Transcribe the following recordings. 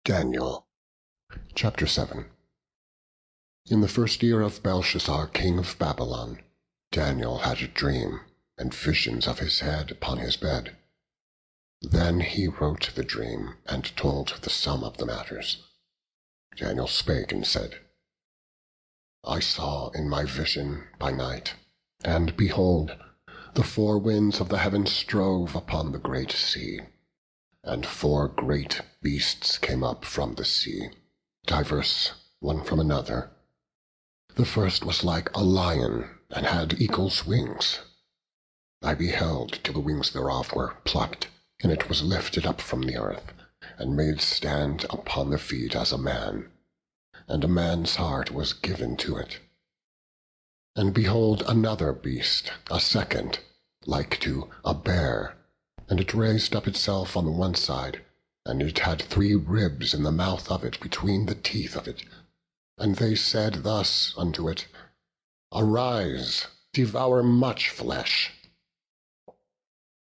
Daniel chapter 7. In the first year of Belshazzar, king of Babylon, Daniel had a dream and visions of his head upon his bed. Then he wrote the dream and told the sum of the matters. Daniel spake and said, I saw in my vision by night, and behold, the four winds of the heaven strove upon the great sea, and four great beasts came up from the sea, diverse one from another. The first was like a lion, and had eagle's wings. I beheld till the wings thereof were plucked, and it was lifted up from the earth, and made stand upon the feet as a man, and a man's heart was given to it. And behold another beast, a second, like to a bear, and it raised up itself on the one side, and it had 3 ribs in the mouth of it between the teeth of it. And they said thus unto it, Arise, devour much flesh.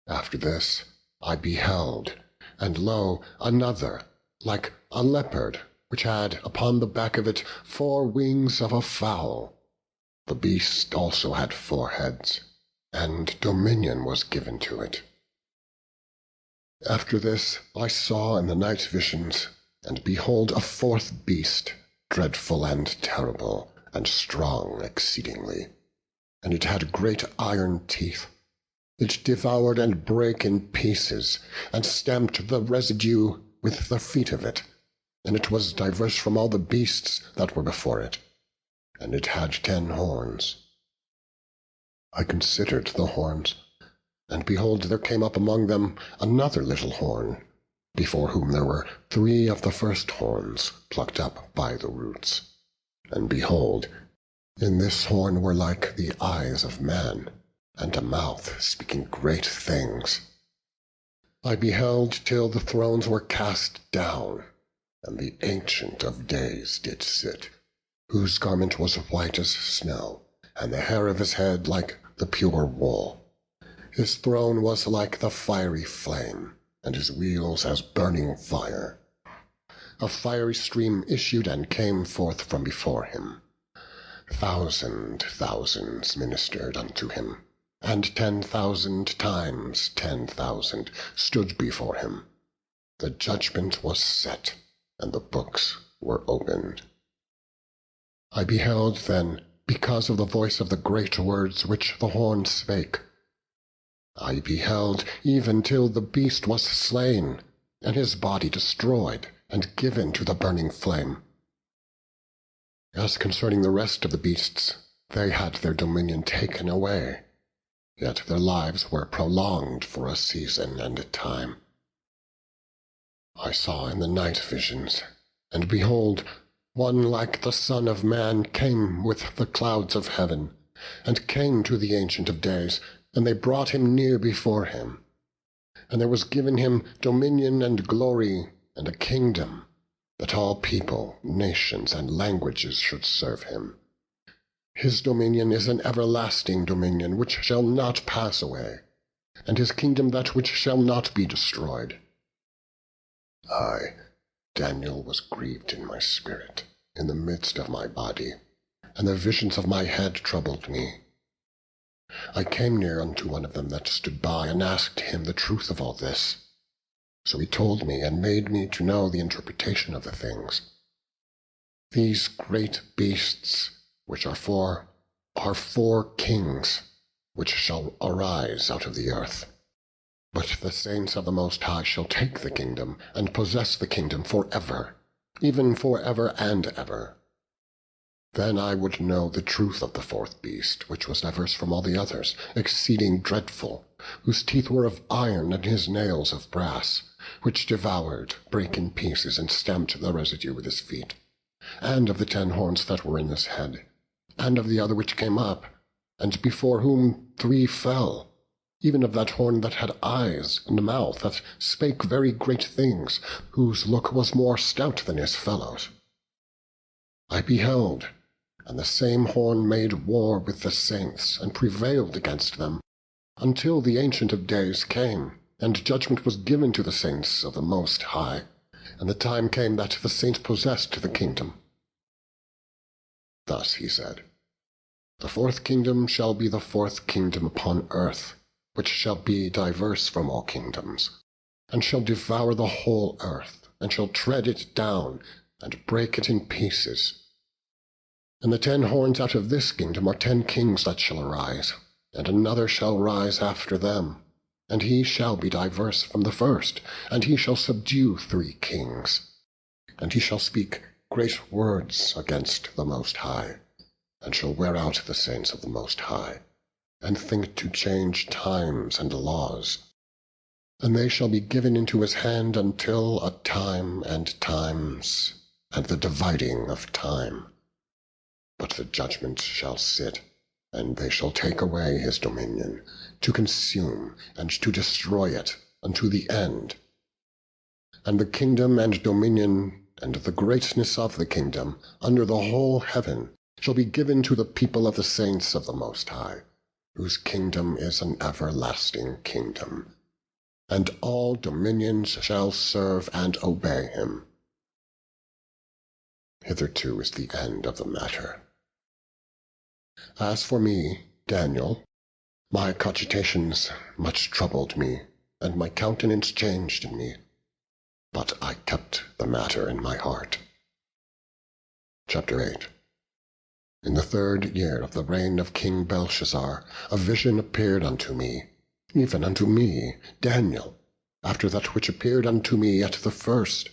After this I beheld, and lo, another, like a leopard, which had upon the back of it 4 wings of a fowl. The beast also had 4 heads, and dominion was given to it. After this I saw in the night visions, and behold a 4th beast, dreadful and terrible, and strong exceedingly. And it had great iron teeth. It devoured and brake in pieces, and stamped the residue with the feet of it. And it was diverse from all the beasts that were before it. And it had 10 horns. I considered the horns, and behold, there came up among them another little horn, before whom there were 3 of the first horns plucked up by the roots. And behold, in this horn were like the eyes of man, and a mouth speaking great things. I beheld till the thrones were cast down, and the Ancient of Days did sit, whose garment was white as snow, and the hair of his head like the pure wool. His throne was like the fiery flame, and his wheels as burning fire. A fiery stream issued and came forth from before him. Thousands ministered unto him, and 10,000 times 10,000 stood before him. The judgment was set, and the books were opened. I beheld then, because of the voice of the great words which the horn spake. I beheld even till the beast was slain, and his body destroyed, and given to the burning flame. As concerning the rest of the beasts, they had their dominion taken away, yet their lives were prolonged for a season and a time. I saw in the night visions, and behold, one like the Son of Man came with the clouds of heaven, and came to the Ancient of Days, and they brought him near before him. And there was given him dominion and glory and a kingdom, that all people, nations, and languages should serve him. His dominion is an everlasting dominion which shall not pass away, and his kingdom that which shall not be destroyed. I, Daniel, was grieved in my spirit, in the midst of my body, and the visions of my head troubled me. I came near unto one of them that stood by, and asked him the truth of all this. So he told me, and made me to know the interpretation of the things. These great beasts, which are 4 kings, which shall arise out of the earth. But the saints of the Most High shall take the kingdom, and possess the kingdom for ever, even for ever and ever. Then I would know the truth of the 4th beast, which was diverse from all the others, exceeding dreadful, whose teeth were of iron, and his nails of brass, which devoured, brake in pieces, and stamped the residue with his feet, and of the 10 horns that were in his head, and of the other which came up, and before whom 3 fell, even of that horn that had eyes and a mouth, that spake very great things, whose look was more stout than his fellows. I beheld, and the same horn made war with the saints, and prevailed against them, until the Ancient of Days came, and judgment was given to the saints of the Most High, and the time came that the saints possessed the kingdom. Thus he said, "The fourth kingdom shall be the fourth kingdom upon earth, which shall be diverse from all kingdoms, and shall devour the whole earth, and shall tread it down, and break it in pieces. And the 10 horns out of this kingdom are 10 kings that shall arise, and another shall rise after them, and he shall be diverse from the first, and he shall subdue 3 kings. And he shall speak great words against the Most High, and shall wear out the saints of the Most High, and think to change times and laws. And they shall be given into his hand until a time and times, and the dividing of time. But the judgment shall sit, and they shall take away his dominion, to consume and to destroy it unto the end. And the kingdom and dominion, and the greatness of the kingdom, under the whole heaven, shall be given to the people of the saints of the Most High, whose kingdom is an everlasting kingdom. And all dominions shall serve and obey him." Hitherto is the end of the matter. As for me, Daniel, my cogitations much troubled me, and my countenance changed in me, but I kept the matter in my heart. Chapter 8. In the 3rd year of the reign of King Belshazzar, a vision appeared unto me, even unto me, Daniel, after that which appeared unto me at the first.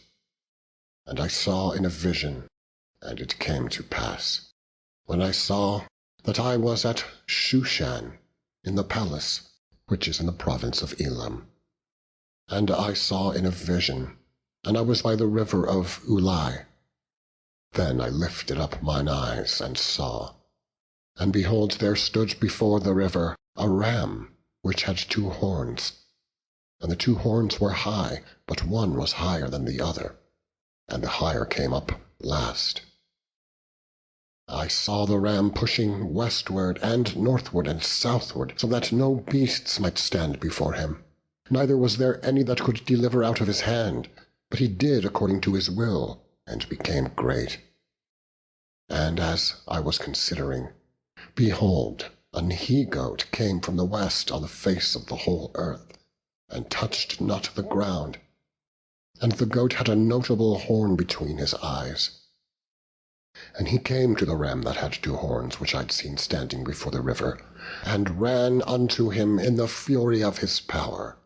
And I saw in a vision, and it came to pass, when I saw that I was at Shushan, in the palace, which is in the province of Elam. And I saw in a vision, and I was by the river of Ulai. Then I lifted up mine eyes and saw, and behold, there stood before the river a ram, which had 2 horns. And the 2 horns were high, but one was higher than the other, and the higher came up last. I saw the ram pushing westward and northward and southward, so that no beasts might stand before him. Neither was there any that could deliver out of his hand, but he did according to his will, and became great. And as I was considering, behold, an he-goat came from the west on the face of the whole earth, and touched not the ground. And the goat had a notable horn between his eyes. And he came to the ram that had 2 horns, which I'd seen standing before the river, and ran unto him in the fury of his power.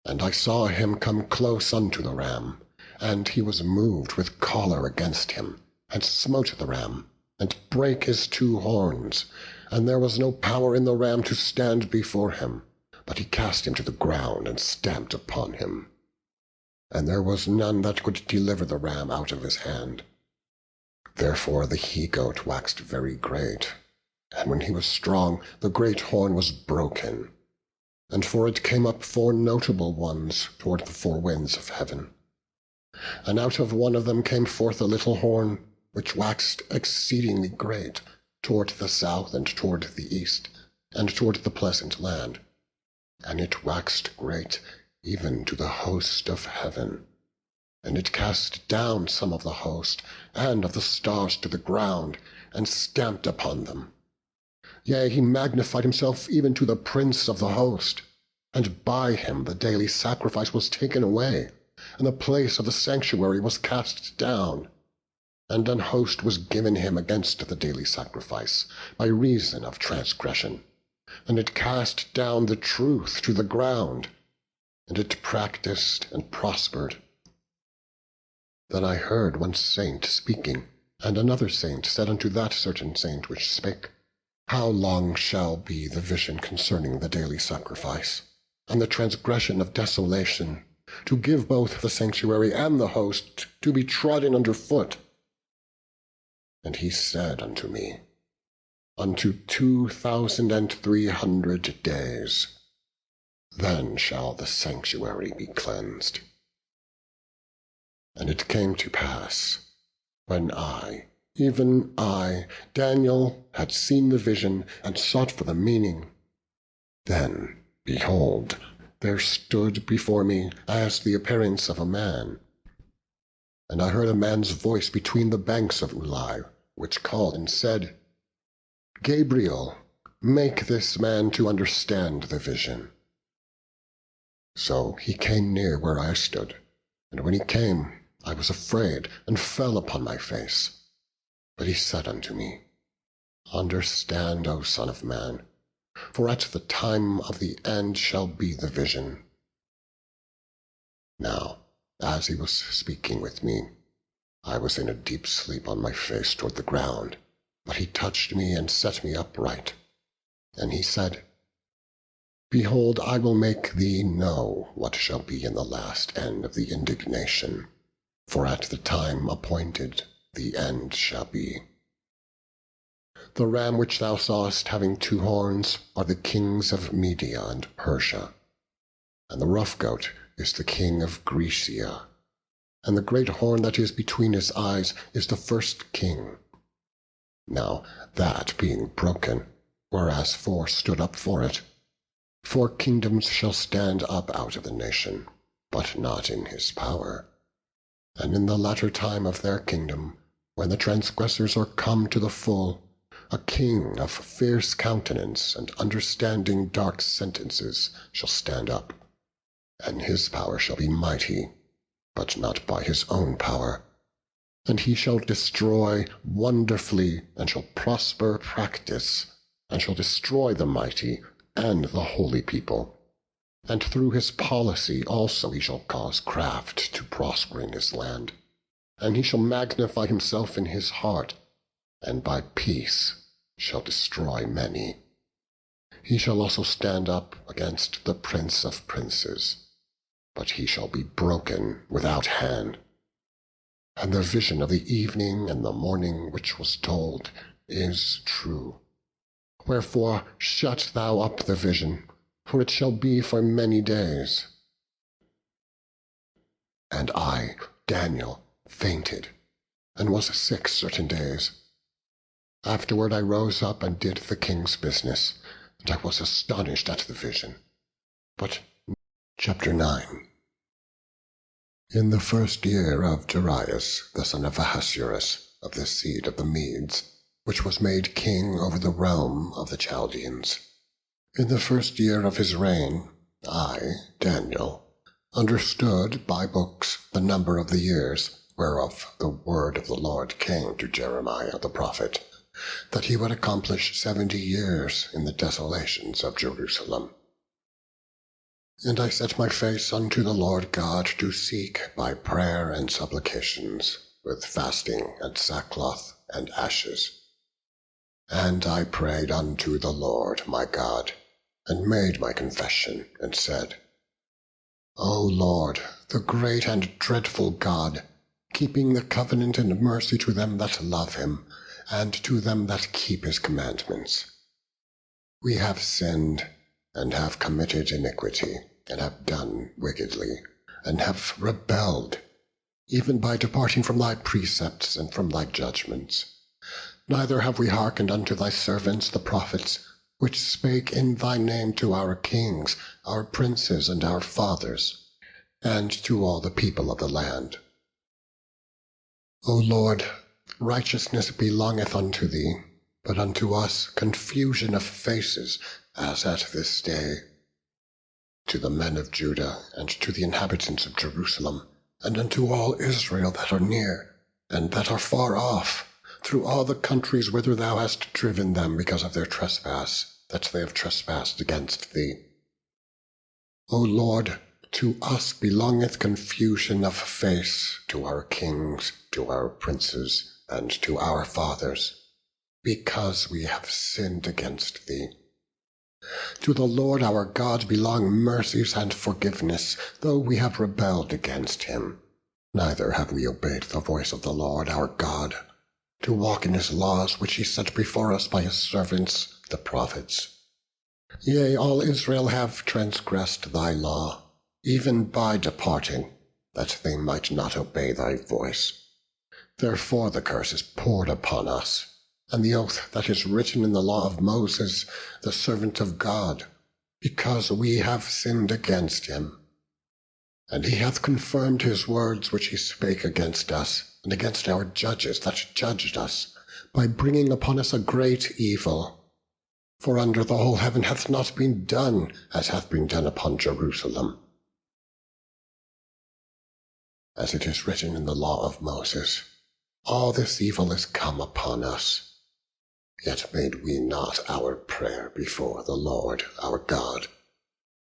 And I saw him come close unto the ram, and he was moved with choler against him, and smote the ram, and brake his 2 horns, and there was no power in the ram to stand before him, but he cast him to the ground, and stamped upon him. And there was none that could deliver the ram out of his hand. Therefore the he-goat waxed very great, and when he was strong, the great horn was broken. And for it came up 4 notable ones toward the 4 winds of heaven. And out of one of them came forth a little horn, which waxed exceedingly great, toward the south, and toward the east, and toward the pleasant land. And it waxed great even to the host of heaven. And it cast down some of the host, and of the stars to the ground, and stamped upon them. Yea, he magnified himself even to the prince of the host. And by him the daily sacrifice was taken away, and the place of the sanctuary was cast down. And an host was given him against the daily sacrifice, by reason of transgression. And it cast down the truth to the ground, and it practiced and prospered. Then I heard one saint speaking, and another saint said unto that certain saint which spake, How long shall be the vision concerning the daily sacrifice, and the transgression of desolation, to give both the sanctuary and the host to be trodden under foot? And he said unto me, Unto 2,300 days. Then shall the sanctuary be cleansed. And it came to pass, when I, even I, Daniel, had seen the vision, and sought for the meaning, then, behold, there stood before me, as the appearance of a man, and I heard a man's voice between the banks of Ulai, which called and said, Gabriel, make this man to understand the vision. So he came near where I stood, and when he came, I was afraid, and fell upon my face. But he said unto me, Understand, O Son of man, for at the time of the end shall be the vision. Now, as he was speaking with me, I was in a deep sleep on my face toward the ground, but he touched me and set me upright. And he said, Behold, I will make thee know what shall be in the last end of the indignation, for at the time appointed the end shall be. The ram which thou sawest having 2 horns are the kings of Media and Persia, and the rough goat is the king of Grecia, and the great horn that is between his eyes is the first king. Now that being broken, whereas 4 stood up for it, 4 kingdoms shall stand up out of the nation, but not in his power. And in the latter time of their kingdom, when the transgressors are come to the full, a king of fierce countenance and understanding dark sentences shall stand up, and his power shall be mighty, but not by his own power. And he shall destroy wonderfully, and shall prosper practice, and shall destroy the mighty and the holy people. And through his policy also he shall cause craft to prosper in his land. And he shall magnify himself in his heart, and by peace shall destroy many. He shall also stand up against the prince of princes, but he shall be broken without hand. And the vision of the evening and the morning which was told is true. Wherefore shut thou up the vision, for it shall be for many days. And I, Daniel, fainted, and was sick certain days. Afterward I rose up and did the king's business, and I was astonished at the vision. But chapter 9. In the 1st year of Darius, the son of Ahasuerus, of the seed of the Medes, which was made king over the realm of the Chaldeans, in the 1st year of his reign, I, Daniel, understood by books the number of the years whereof the word of the Lord came to Jeremiah the prophet, that he would accomplish 70 years in the desolations of Jerusalem. And I set my face unto the Lord God to seek by prayer and supplications, with fasting and sackcloth and ashes. And I prayed unto the Lord my God, and made my confession, and said, O Lord, the great and dreadful God, keeping the covenant and mercy to them that love him, and to them that keep his commandments. We have sinned, and have committed iniquity, and have done wickedly, and have rebelled, even by departing from thy precepts and from thy judgments. Neither have we hearkened unto thy servants the prophets, which spake in thy name to our kings, our princes, and our fathers, and to all the people of the land. O Lord, righteousness belongeth unto thee, but unto us confusion of faces, as at this day. To the men of Judah, and to the inhabitants of Jerusalem, and unto all Israel that are near, and that are far off, through all the countries whither thou hast driven them because of their trespass, that they have trespassed against thee. O Lord, to us belongeth confusion of face, to our kings, to our princes, and to our fathers, because we have sinned against thee. To the Lord our God belong mercies and forgiveness, though we have rebelled against him. Neither have we obeyed the voice of the Lord our God, to walk in his laws which he set before us by his servants the prophets. Yea, all Israel have transgressed thy law, even by departing, that they might not obey thy voice. Therefore the curse is poured upon us, and the oath that is written in the law of Moses, the servant of God, because we have sinned against him. And he hath confirmed his words which he spake against us, and against our judges that judged us, by bringing upon us a great evil. For under the whole heaven hath not been done as hath been done upon Jerusalem. As it is written in the law of Moses, all this evil is come upon us. Yet made we not our prayer before the Lord our God,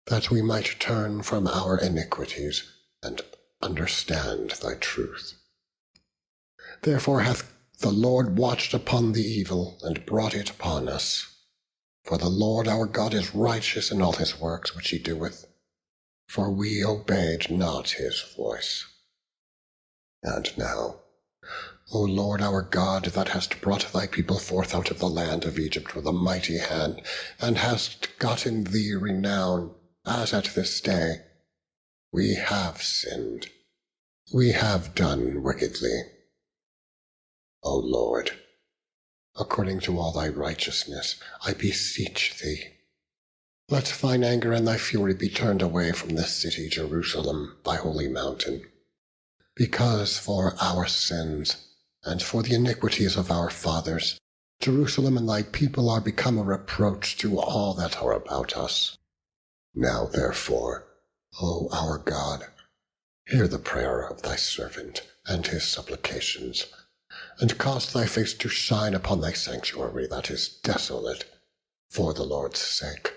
that we might turn from our iniquities and understand thy truth. Therefore hath the Lord watched upon the evil and brought it upon us. For the Lord our God is righteous in all his works which he doeth, for we obeyed not his voice. And now, O Lord our God, that hast brought thy people forth out of the land of Egypt with a mighty hand, and hast gotten thee renown, as at this day, we have sinned, we have done wickedly. O Lord, according to all thy righteousness, I beseech thee, let thine anger and thy fury be turned away from this city Jerusalem, thy holy mountain, because for our sins, and for the iniquities of our fathers, Jerusalem and thy people are become a reproach to all that are about us. Now therefore, O our God, hear the prayer of thy servant and his supplications, and cause thy face to shine upon thy sanctuary that is desolate, for the Lord's sake.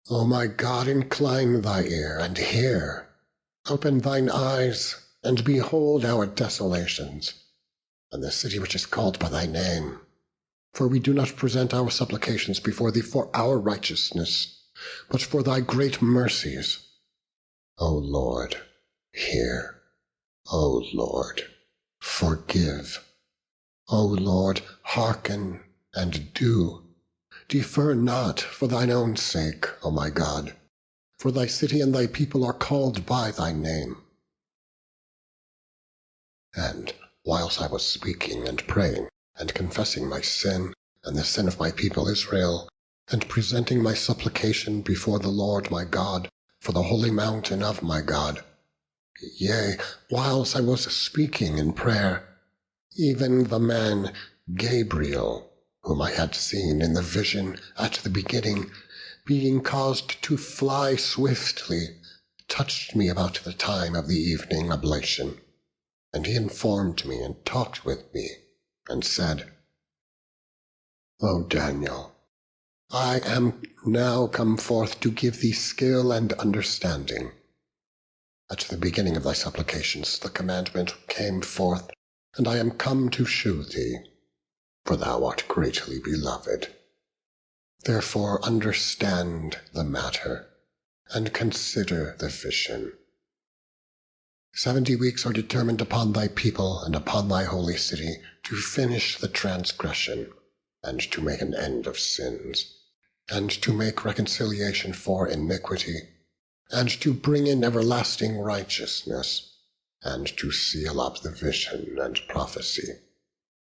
O my God, incline thy ear and hear. Open thine eyes, and behold our desolations, and the city which is called by thy name. For we do not present our supplications before thee for our righteousness, but for thy great mercies. O Lord, hear. O Lord, forgive. O Lord, hearken and do. Defer not for thine own sake, O my God, for thy city and thy people are called by thy name. And whilst I was speaking and praying, and confessing my sin, and the sin of my people Israel, and presenting my supplication before the Lord my God, for the holy mountain of my God, yea, whilst I was speaking in prayer, even the man Gabriel, whom I had seen in the vision at the beginning, being caused to fly swiftly, touched me about the time of the evening oblation. And he informed me and talked with me, and said, O Daniel, I am now come forth to give thee skill and understanding. At the beginning of thy supplications the commandment came forth, and I am come to shew thee, for thou art greatly beloved. Therefore understand the matter, and consider the vision. 70 weeks are determined upon thy people and upon thy holy city to finish the transgression, and to make an end of sins, and to make reconciliation for iniquity, and to bring in everlasting righteousness, and to seal up the vision and prophecy,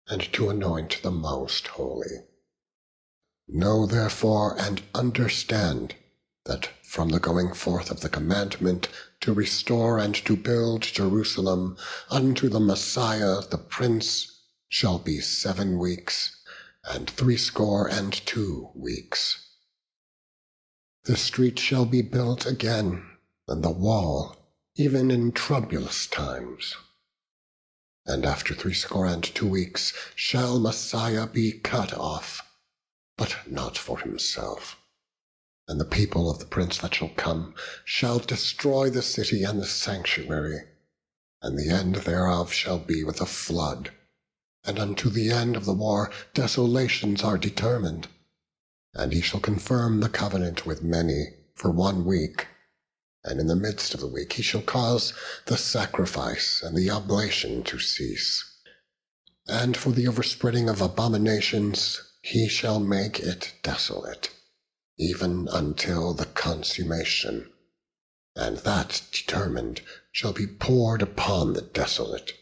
and to anoint the most holy. Know therefore and understand that from the going forth of the commandment to restore and to build Jerusalem unto the Messiah the Prince shall be 7 weeks, and 62 weeks. The street shall be built again, and the wall, even in troublous times. And after 62 weeks shall Messiah be cut off, but not for himself. And the people of the prince that shall come shall destroy the city and the sanctuary, and the end thereof shall be with a flood. And unto the end of the war desolations are determined. And he shall confirm the covenant with many for 1 week. And in the midst of the week he shall cause the sacrifice and the oblation to cease. And for the overspreading of abominations he shall make it desolate, even until the consummation, and that determined shall be poured upon the desolate,